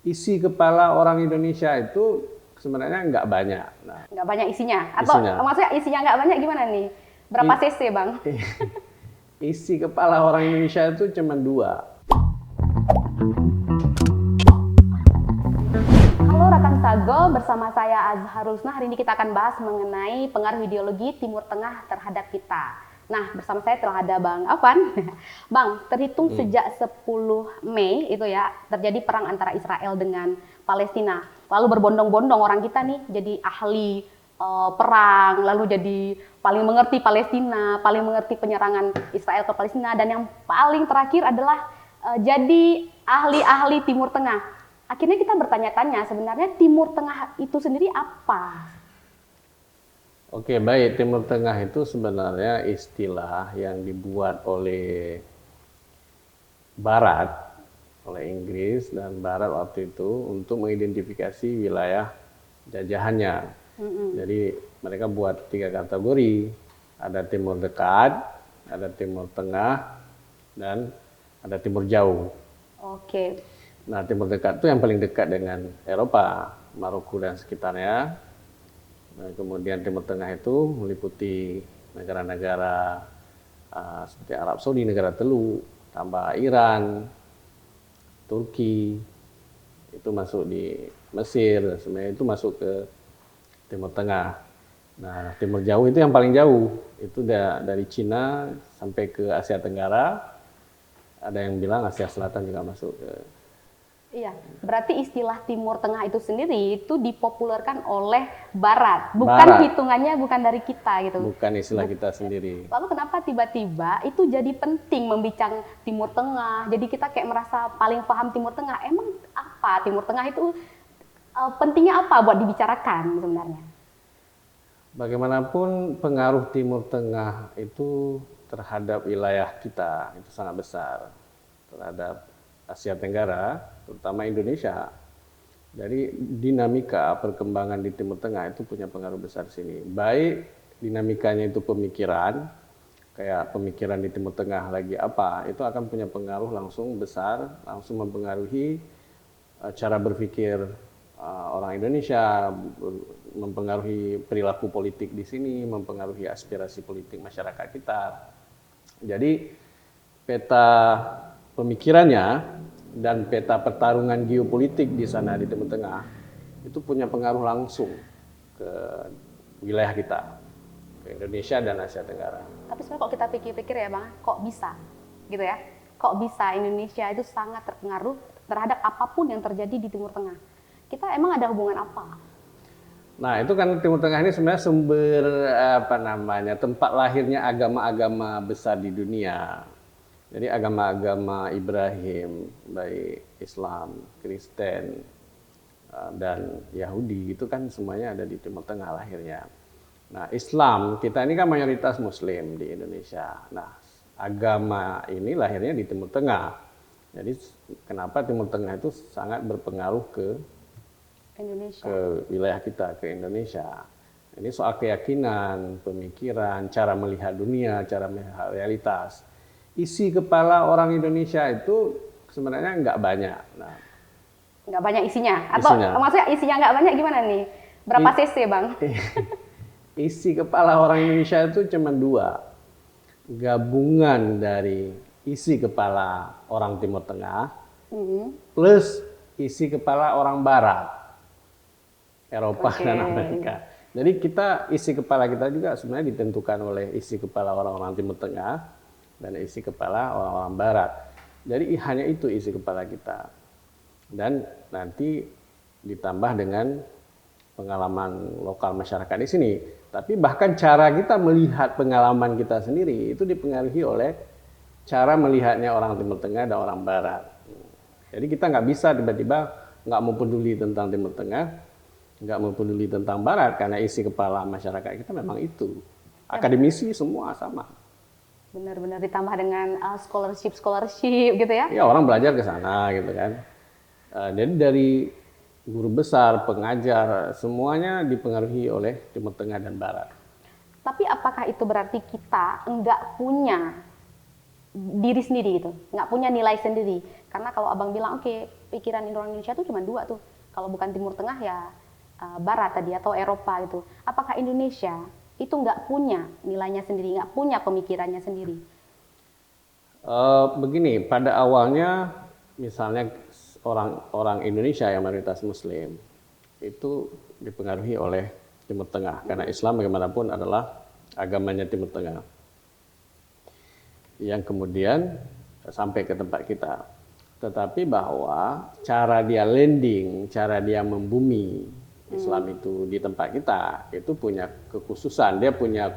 isi kepala orang Indonesia itu sebenarnya nggak banyak. Nah, Nggak banyak isinya? Atau maksudnya isinya nggak banyak gimana nih? Berapa cc, Bang? isi kepala orang Indonesia itu cuma dua. Halo rekan Sago, bersama saya Azharul Husna. Hari ini kita akan bahas mengenai pengaruh ideologi Timur Tengah terhadap kita. Nah, bersama saya telah ada Bang Afan. Bang, terhitung sejak 10 Mei itu ya, terjadi perang antara Israel dengan Palestina. Lalu berbondong-bondong orang kita nih jadi ahli perang, lalu jadi paling mengerti Palestina, paling mengerti penyerangan Israel ke Palestina, dan yang paling terakhir adalah jadi ahli-ahli Timur Tengah. Akhirnya kita bertanya-tanya, sebenarnya Timur Tengah itu sendiri apa? Oke, baik. Timur Tengah itu sebenarnya istilah yang dibuat oleh Barat, oleh Inggris dan Barat waktu itu untuk mengidentifikasi wilayah jajahannya. Jadi mereka buat 3 kategori, ada Timur Dekat, ada Timur Tengah, dan ada Timur Jauh. Oke. Nah, Timur Dekat itu yang paling dekat dengan Eropa, Maroko dan sekitarnya. Nah, kemudian Timur Tengah itu meliputi negara-negara seperti Arab Saudi, negara Teluk, tambah Iran, Turki, itu masuk di Mesir, dan sebenarnya itu masuk ke Timur Tengah. Nah, Timur Jauh itu yang paling jauh, itu dari Cina sampai ke Asia Tenggara, ada yang bilang Asia Selatan juga masuk ke. Iya, berarti istilah Timur Tengah itu sendiri itu dipopulerkan oleh Barat, bukan hitungannya bukan dari kita gitu. Bukan istilah kita sendiri. Lalu kenapa tiba-tiba itu jadi penting membincang Timur Tengah? Jadi kita kayak merasa paling paham Timur Tengah. Emang apa Timur Tengah itu pentingnya apa buat dibicarakan sebenarnya? Bagaimanapun pengaruh Timur Tengah itu terhadap wilayah kita itu sangat besar, terhadap Asia Tenggara, terutama Indonesia. Jadi dinamika perkembangan di Timur Tengah itu punya pengaruh besar di sini. Baik dinamikanya itu pemikiran, kayak pemikiran di Timur Tengah lagi apa, itu akan punya pengaruh langsung besar, langsung mempengaruhi cara berpikir orang Indonesia, mempengaruhi perilaku politik di sini, mempengaruhi aspirasi politik masyarakat kita. Jadi peta pemikirannya dan peta pertarungan geopolitik di sana di Timur Tengah itu punya pengaruh langsung ke wilayah kita, ke Indonesia dan Asia Tenggara. Tapi sebenarnya kalau kita pikir-pikir ya Bang, kok bisa gitu ya? Kok bisa Indonesia itu sangat terpengaruh terhadap apapun yang terjadi di Timur Tengah? Kita emang ada hubungan apa? Nah, itu kan Timur Tengah ini sebenarnya sumber tempat lahirnya agama-agama besar di dunia. Jadi agama-agama Ibrahim, baik Islam, Kristen, dan Yahudi itu kan semuanya ada di Timur Tengah lahirnya. Nah, Islam, kita ini kan mayoritas Muslim di Indonesia. Nah, agama ini lahirnya di Timur Tengah. Jadi kenapa Timur Tengah itu sangat berpengaruh ke Indonesia, ke wilayah kita, ke Indonesia. Ini soal keyakinan, pemikiran, cara melihat dunia, cara melihat realitas. Isi kepala orang Indonesia itu sebenarnya nggak banyak. Nah, nggak banyak isinya? Atau maksudnya isinya nggak banyak gimana nih? Berapa cc, Bang? Isi kepala orang Indonesia itu cuma dua. Gabungan dari isi kepala orang Timur Tengah plus isi kepala orang Barat, Eropa dan Amerika. Jadi isi kepala kita juga sebenarnya ditentukan oleh isi kepala orang-orang Timur Tengah dan isi kepala orang-orang Barat. Jadi hanya itu isi kepala kita. Dan nanti ditambah dengan pengalaman lokal masyarakat di sini. Tapi bahkan cara kita melihat pengalaman kita sendiri itu dipengaruhi oleh cara melihatnya orang Timur Tengah dan orang Barat. Jadi kita nggak bisa tiba-tiba nggak mau peduli tentang Timur Tengah, nggak mau peduli tentang Barat, karena isi kepala masyarakat kita memang itu. Akademisi semua sama. Benar-benar ditambah dengan scholarship gitu ya? Ya, orang belajar ke sana gitu kan. Jadi dari guru besar, pengajar, semuanya dipengaruhi oleh Timur Tengah dan Barat. Tapi apakah itu berarti kita nggak punya diri sendiri gitu, nggak punya nilai sendiri? Karena kalau abang bilang oke, pikiran orang Indonesia tuh cuma dua tuh. Kalau bukan Timur Tengah ya Barat tadi atau Eropa gitu. Apakah Indonesia itu nggak punya nilainya sendiri, nggak punya pemikirannya sendiri? Begini, pada awalnya misalnya orang Indonesia yang mayoritas Muslim itu dipengaruhi oleh Timur Tengah karena Islam bagaimanapun adalah agamanya Timur Tengah yang kemudian sampai ke tempat kita. Tetapi bahwa cara dia landing, cara dia membumi Islam itu di tempat kita itu punya kekhususan, dia punya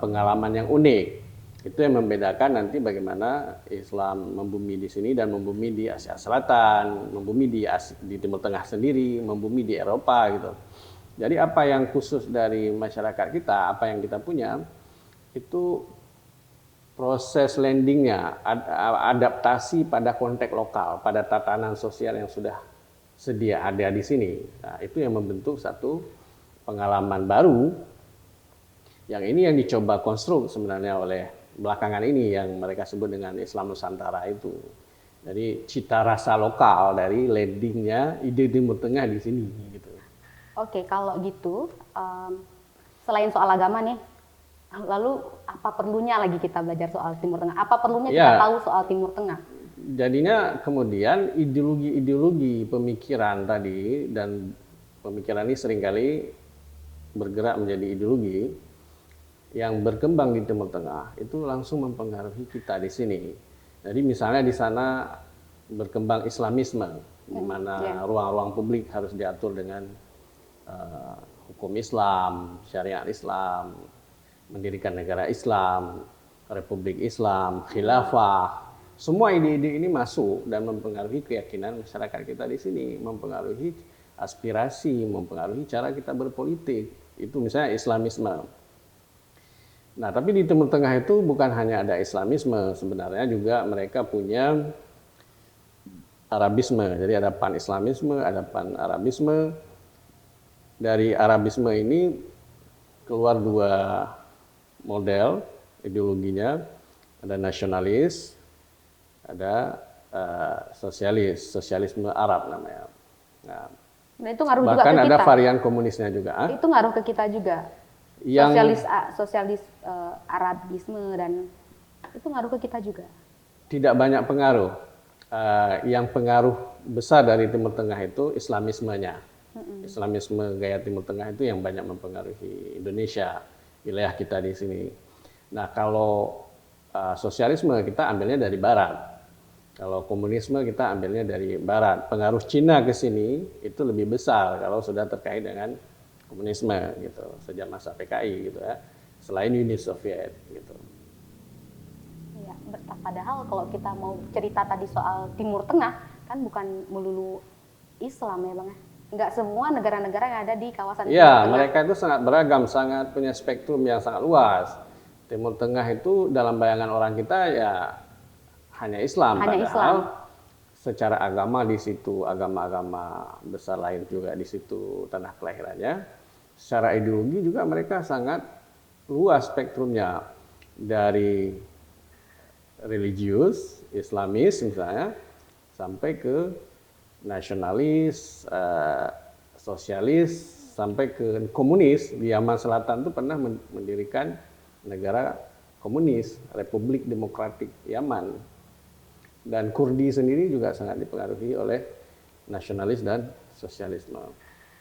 pengalaman yang unik. Itu yang membedakan nanti bagaimana Islam membumi di sini dan membumi di Asia Selatan, membumi di Timur Tengah sendiri, membumi di Eropa gitu. Jadi apa yang khusus dari masyarakat kita, apa yang kita punya, itu proses landingnya, adaptasi pada konteks lokal, pada tatanan sosial yang sudah sedia ada di sini. Nah, itu yang membentuk satu pengalaman baru, yang ini yang dicoba konstruk sebenarnya oleh belakangan ini yang mereka sebut dengan Islam Nusantara itu. Jadi cita rasa lokal dari landingnya ide Timur Tengah di sini gitu. Oke, kalau gitu selain soal agama nih, lalu apa perlunya lagi kita belajar soal Timur Tengah? Apa perlunya kita tahu soal Timur Tengah? Jadinya kemudian ideologi pemikiran tadi, dan pemikiran ini seringkali bergerak menjadi ideologi yang berkembang di Timur Tengah itu langsung mempengaruhi kita di sini. Jadi misalnya di sana berkembang Islamisme, di mana ruang-ruang publik harus diatur dengan hukum Islam, syariat Islam, mendirikan negara Islam, Republik Islam, khilafah. Semua ide-ide ini masuk dan mempengaruhi keyakinan masyarakat kita di sini, mempengaruhi aspirasi, mempengaruhi cara kita berpolitik. Itu misalnya Islamisme. Nah, tapi di Timur Tengah itu bukan hanya ada Islamisme, sebenarnya juga mereka punya Arabisme. Jadi ada pan-Islamisme, ada pan-Arabisme. Dari Arabisme ini keluar dua model ideologinya, ada nasionalis, ada sosialis, sosialisme Arab namanya. Nah, itu ngaruh juga bahkan ke ada kita. varian komunisnya juga. Itu ngaruh ke kita juga. Sosialis Arabisme dan itu ngaruh ke kita juga. Tidak banyak pengaruh. Yang pengaruh besar dari Timur Tengah itu Islamismenya. Islamisme gaya Timur Tengah itu yang banyak mempengaruhi Indonesia, wilayah kita di sini. Nah, kalau sosialisme kita ambilnya dari Barat. Kalau komunisme kita ambilnya dari Barat. Pengaruh Cina ke sini itu lebih besar kalau sudah terkait dengan komunisme gitu, sejak masa PKI gitu ya, selain Uni Soviet gitu. Ya, padahal kalau kita mau cerita tadi soal Timur Tengah kan bukan melulu Islam ya Bang. Nggak semua negara-negara yang ada di kawasan Timur Tengah. Mereka itu sangat beragam, sangat punya spektrum yang sangat luas. Timur Tengah itu dalam bayangan orang kita ya hanya Islam, padahal Islam. Secara agama di situ agama-agama besar lain juga di situ tanah kelahirannya. Secara ideologi juga mereka sangat luas spektrumnya, dari religius, Islamis misalnya, sampai ke nasionalis, sosialis, sampai ke komunis. Di Yaman Selatan itu pernah mendirikan negara komunis, Republik Demokratik Yaman. Dan Kurdi sendiri juga sangat dipengaruhi oleh nasionalis dan sosialisme.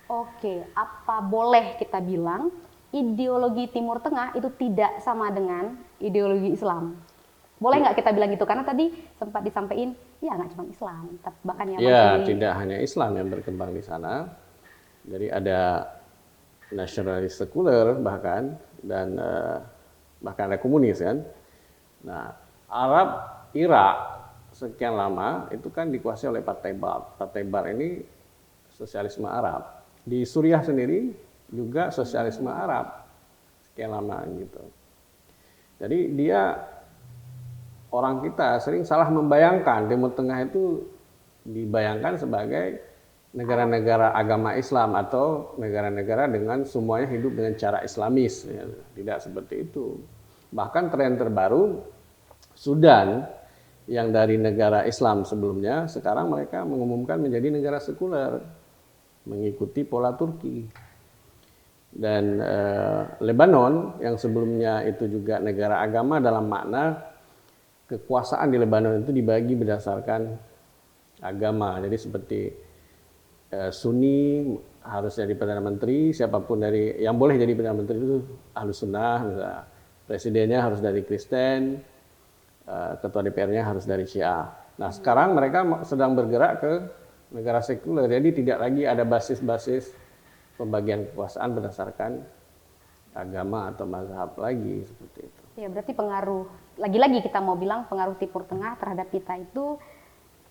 Oke, apa boleh kita bilang ideologi Timur Tengah itu tidak sama dengan ideologi Islam? Boleh nggak kita bilang gitu? Karena tadi sempat disampaikan, ya nggak cuma Islam, tapi bahkan ya tidak hanya Islam yang berkembang di sana. Jadi ada nasionalis sekuler bahkan, dan bahkan ada komunis kan. Nah, Arab, Irak sekian lama itu kan dikuasai oleh Partai Baath. Partai Baath ini sosialisme Arab. Di Suriah sendiri juga sosialisme Arab sekian lama gitu. Jadi dia, orang kita sering salah membayangkan Timur Tengah itu dibayangkan sebagai negara-negara agama Islam atau negara-negara dengan semuanya hidup dengan cara Islamis. Tidak seperti itu. Bahkan tren terbaru, Sudan yang dari negara Islam sebelumnya, sekarang mereka mengumumkan menjadi negara sekuler, mengikuti pola Turki. Dan Lebanon yang sebelumnya itu juga negara agama dalam makna kekuasaan di Lebanon itu dibagi berdasarkan agama. Jadi seperti Sunni harus jadi perdana menteri, siapapun dari yang boleh jadi perdana menteri itu Ahlus Sunnah, misalnya. Presidennya harus dari Kristen, ketua DPR-nya harus dari Syiah. Nah, sekarang mereka sedang bergerak ke negara sekuler, jadi tidak lagi ada basis-basis pembagian kekuasaan berdasarkan agama atau mazhab lagi seperti itu. Ya, berarti pengaruh, lagi-lagi kita mau bilang pengaruh Timur Tengah terhadap kita itu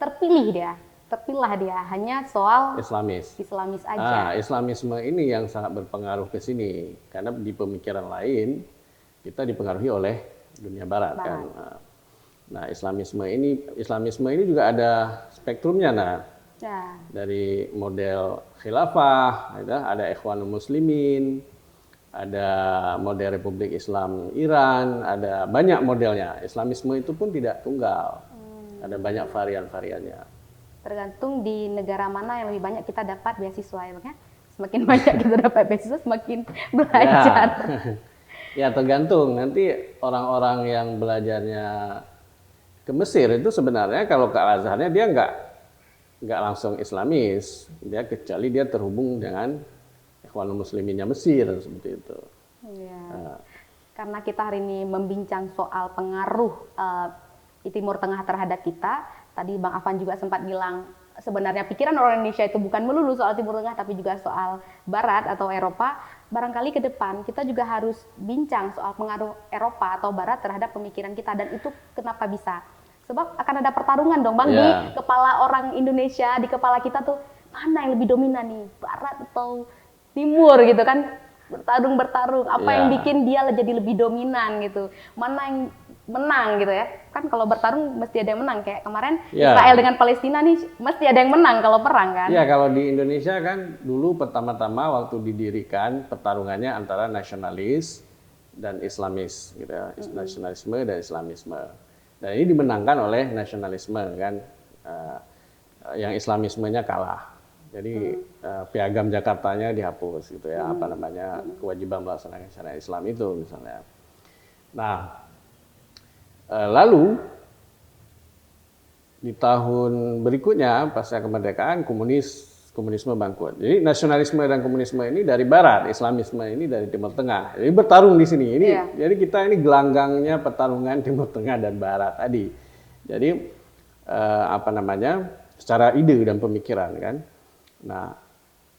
terpilah dia, hanya soal Islamis aja. Islamisme ini yang sangat berpengaruh ke sini, karena di pemikiran lain kita dipengaruhi oleh dunia barat. Kan. Nah, Islamisme ini juga ada spektrumnya. Nah, ya. Dari model khilafah, ada Ikhwanul Muslimin, ada model Republik Islam Iran, ada banyak modelnya. Islamisme itu pun tidak tunggal, ada banyak varian-variannya. Tergantung di negara mana yang lebih banyak kita dapat beasiswa, ya Bang, ya? Semakin banyak kita dapat beasiswa, semakin belajar. Ya, tergantung. Nanti orang-orang yang belajarnya ke Mesir itu sebenarnya kalau ke Al-Azharnya dia nggak langsung Islamis, dia kecuali dia terhubung dengan Ikhwanul Musliminnya Mesir seperti itu. Ya. Karena kita hari ini membincang soal pengaruh Timur Tengah terhadap kita, tadi Bang Afan juga sempat bilang sebenarnya pikiran orang Indonesia itu bukan melulu soal Timur Tengah, tapi juga soal Barat atau Eropa. Barangkali ke depan kita juga harus bincang soal pengaruh Eropa atau Barat terhadap pemikiran kita, dan itu kenapa bisa? Sebab akan ada pertarungan dong Bang, di kepala orang Indonesia, di kepala kita tuh mana yang lebih dominan nih, Barat atau Timur gitu kan, bertarung, apa yang bikin dia jadi lebih dominan gitu, mana yang menang gitu ya, kan kalau bertarung mesti ada yang menang, kayak kemarin Israel dengan Palestina nih mesti ada yang menang kalau perang kan. Ya, kalau di Indonesia kan dulu pertama-tama waktu didirikan pertarungannya antara nasionalis dan Islamis gitu ya, nasionalisme dan Islamisme. Dan ini dimenangkan oleh nasionalisme kan, yang Islamismenya kalah. Jadi piagam Jakartanya dihapus gitu ya, apa namanya, kewajiban melaksanakan syariat Islam itu misalnya. Nah, lalu di tahun berikutnya pasca kemerdekaan komunisme bangkrut. Jadi nasionalisme dan komunisme ini dari Barat, Islamisme ini dari Timur Tengah. Jadi bertarung di sini. Jadi kita ini gelanggangnya pertarungan Timur Tengah dan Barat tadi. Jadi apa namanya, secara ide dan pemikiran kan. Nah,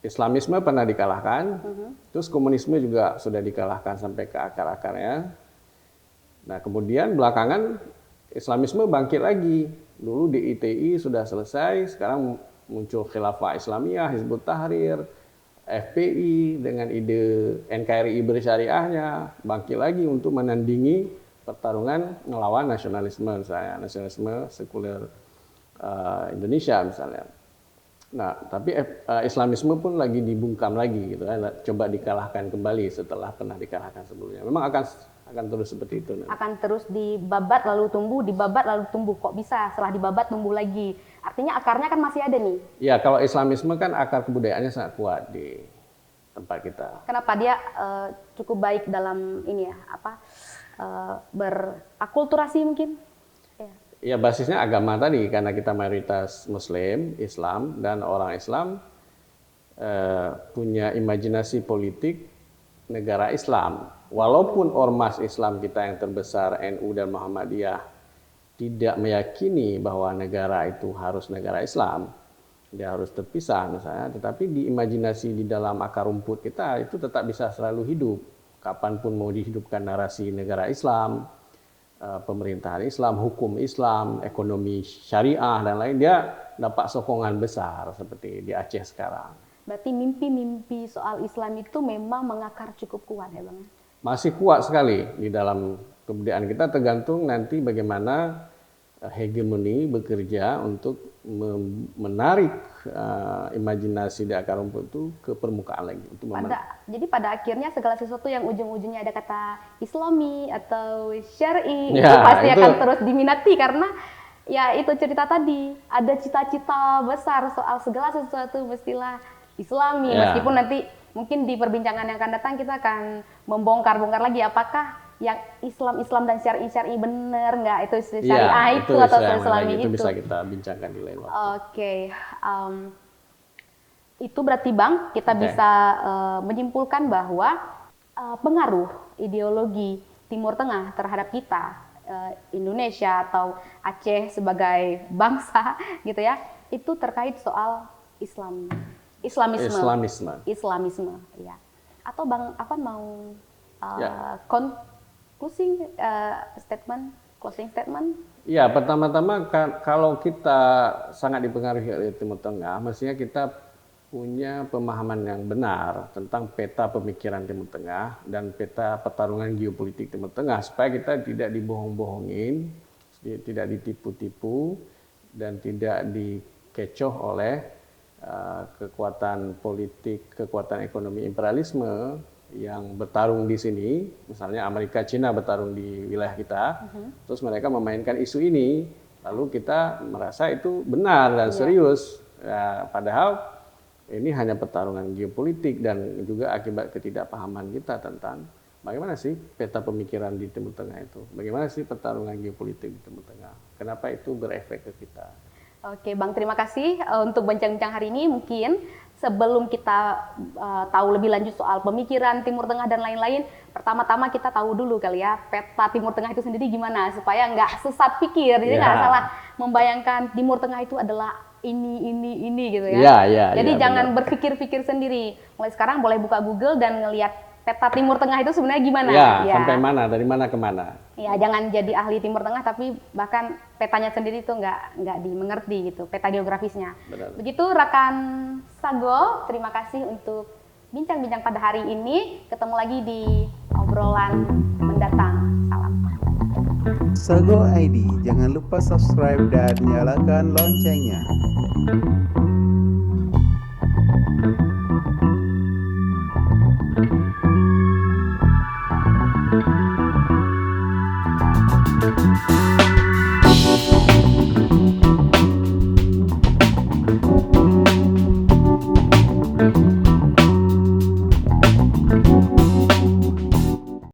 Islamisme pernah dikalahkan, terus komunisme juga sudah dikalahkan sampai ke akar-akarnya. Nah, kemudian belakangan Islamisme bangkit lagi. Dulu di ITI sudah selesai, sekarang muncul Khilafah Islamiyah, Hizbut Tahrir, FPI dengan ide NKRI bersyariahnya, bangkit lagi untuk menandingi pertarungan melawan nasionalisme, misalnya nasionalisme sekuler Indonesia misalnya. Nah, tapi Islamisme pun lagi dibungkam lagi gitu kan, coba dikalahkan kembali setelah pernah dikalahkan sebelumnya. Memang akan terus seperti itu. Akan terus dibabat lalu tumbuh, dibabat lalu tumbuh. Kok bisa setelah dibabat tumbuh lagi? Artinya akarnya kan masih ada nih. Ya, kalau Islamisme kan akar kebudayaannya sangat kuat di tempat kita. Kenapa dia cukup baik dalam ini ya, berakulturasi mungkin? Ya, basisnya agama tadi, karena kita mayoritas Muslim, Islam, dan orang Islam punya imajinasi politik negara Islam. Walaupun ormas Islam kita yang terbesar, NU dan Muhammadiyah, tidak meyakini bahwa negara itu harus negara Islam, dia harus terpisah misalnya, tetapi di imajinasi di dalam akar rumput kita itu tetap bisa selalu hidup. Kapanpun mau dihidupkan narasi negara Islam, pemerintahan Islam, hukum Islam, ekonomi syariah dan lain, dia dapat sokongan besar seperti di Aceh sekarang. Berarti mimpi-mimpi soal Islam itu memang mengakar cukup kuat ya Bang? Masih kuat sekali di dalam kebudayaan kita, tergantung nanti bagaimana hegemoni bekerja untuk menarik imajinasi di akar rumput itu ke permukaan lagi. Jadi pada akhirnya segala sesuatu yang ujung-ujungnya ada kata Islami atau Syar'i, itu pasti akan terus diminati karena ya itu cerita tadi, ada cita-cita besar soal segala sesuatu mestilah Islami, Ya. meskipun nanti mungkin di perbincangan yang akan datang kita akan membongkar-bongkar lagi apakah yang Islam dan syar'i bener nggak itu syariah itu atau Islam Islami lagi, itu itu. bisa kita bincangkan di lain waktu. Oke, itu berarti Bang kita Oke. bisa menyimpulkan bahwa pengaruh ideologi Timur Tengah terhadap kita Indonesia atau Aceh sebagai bangsa gitu ya, itu terkait soal Islamisme, ya. Atau Bang Afan mau Ya. closing statement? Ya, pertama-tama kalau kita sangat dipengaruhi oleh Timur Tengah, mestinya kita punya pemahaman yang benar tentang peta pemikiran Timur Tengah dan peta pertarungan geopolitik Timur Tengah supaya kita tidak dibohong-bohongin, tidak ditipu-tipu dan tidak dikecoh oleh kekuatan politik, kekuatan ekonomi imperialisme yang bertarung di sini, misalnya Amerika Cina bertarung di wilayah kita, terus mereka memainkan isu ini, lalu kita merasa itu benar dan serius, ya, padahal ini hanya pertarungan geopolitik dan juga akibat ketidakpahaman kita tentang bagaimana sih peta pemikiran di Timur Tengah itu, bagaimana sih pertarungan geopolitik di Timur Tengah, kenapa itu berefek ke kita. Oke Bang, terima kasih untuk bincang-bincang hari ini. Mungkin sebelum kita tahu lebih lanjut soal pemikiran Timur Tengah dan lain-lain, pertama-tama kita tahu dulu kali ya peta Timur Tengah itu sendiri gimana supaya nggak sesat pikir, jadi nggak salah membayangkan Timur Tengah itu adalah ini gitu ya. Jadi jangan berpikir-pikir sendiri. Mulai sekarang boleh buka Google dan ngelihat peta Timur Tengah itu sebenarnya gimana. Sampai mana, dari mana ke mana. Ya, jangan jadi ahli Timur Tengah tapi bahkan petanya sendiri itu nggak dimengerti gitu, peta geografisnya. Benar. Begitu rekan Sago, terima kasih untuk bincang-bincang pada hari ini. Ketemu lagi di obrolan mendatang. Salam. Sago ID, jangan lupa subscribe dan nyalakan loncengnya.